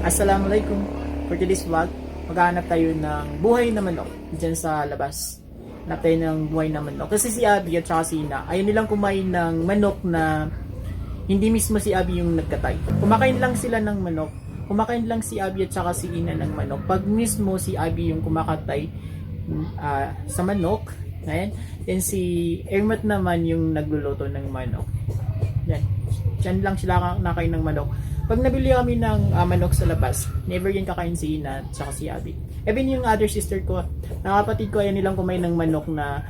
Assalamualaikum. For today's vlog, maghahanap tayo ng buhay na manok dyan sa labas. Hanap tayo ng buhay na manok. Kasi si Abby at saka si Ina, ayaw nilang kumain ng manok na hindi mismo si Abby yung nagkatay. Kumakain lang sila ng manok. Kumakain lang si Abby at saka si Ina ng manok. Pag mismo si Abby yung kumakatay sa manok, ayan, then si Ermat naman yung nagluluto ng manok. Yan. Diyan lang sila nakain ng manok. Pag nabili kami ng manok sa labas, never yan kakain si Ina at saka si Abby. Even yung other sister ko, nakapatid ko, ayan nilang kumain ng manok na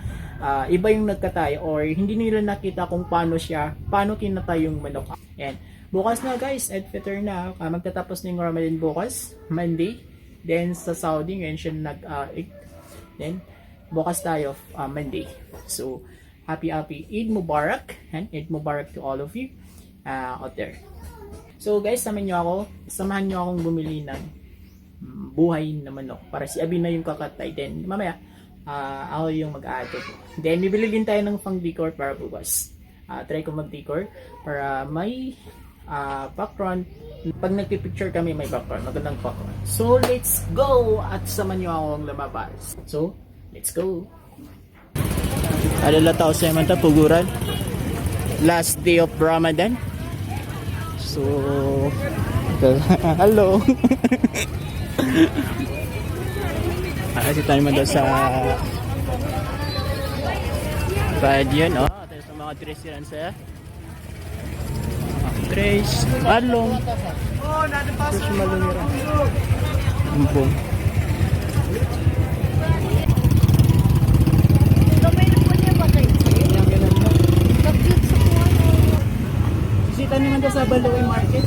iba yung nagkatay or hindi nila nakita kung paano kinatay yung manok. Yan. Bukas na guys, Edfeter na. Magtatapos na yung Ramadan bukas, Monday. Then sa Saudi, ngayon siya then bukas tayo, Monday. So, happy Eid Mubarak. And Eid Mubarak to all of you out there. So guys, samahan nyo akong bumili ng buhay na manok para si Abby na yung kakatay. Then mamaya, ako yung mag-aato. Then bibili din tayo ng pang decor para bukas. Try ko mag-decor para may background. Pag nagpipicture kami, may background. Magandang background. So let's go! At samahan nyo akong lumabas. So, let's go! Alala tao sa manta, puguran. Last day of Ramadan. So, hello. Kasi tayo man daw sa Badian. Oh, tayo sa mga tres yan sa tres. Along. Oh, nadapas. Tres malong yan. Umpong. Bisita naman daw sa Baloy Market.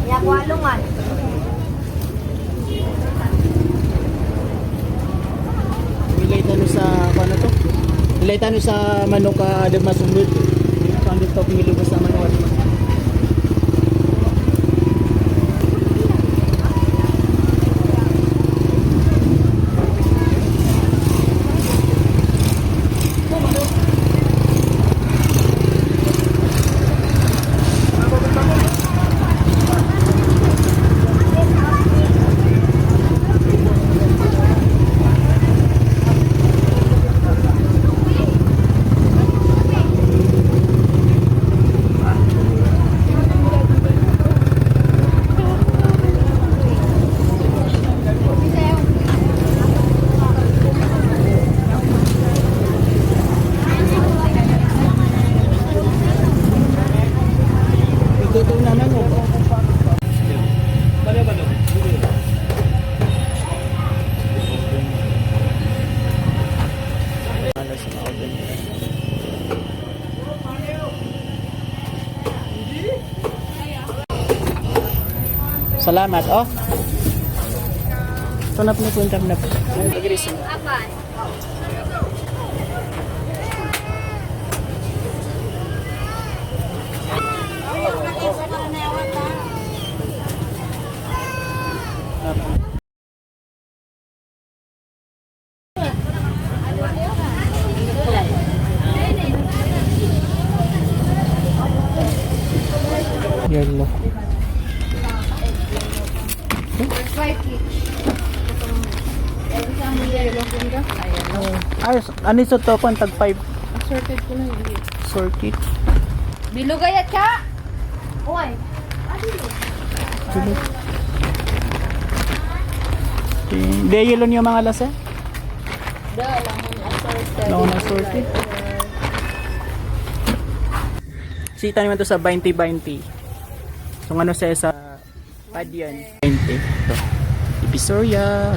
Yakwalungan. Ilay tano sa ano to? Ilay tano sa manok ada masundot. Sandot to pingilo sa manok. Ito naman oh. Salamat oh. Ito na pinipunta na po. Apan. Yellow. Ay, ano sa to pang tag 5? Assorted ko lang yun. Sorted. Bilugayat ka! Uy! Hindi yellow niyo mga lasa? Assorted. No, assorted. Sita naman to sa 20-20. So ano sa Padian 20. Ito. Divisoria.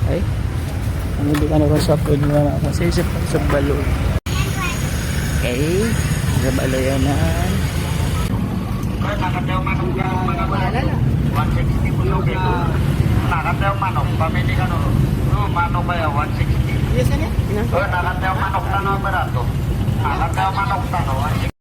Ay. Ano di ka na sa food mo na kasi sa balo. Okay. Sa balo yan na. Nakatayo manok ka mga wala na. 160 po yung kilo. Nakatayo manok. Pamili ka no. Manok kaya 160. Yes, ano? Nakatayo manok na no barato. Nakatayo manok na no 160.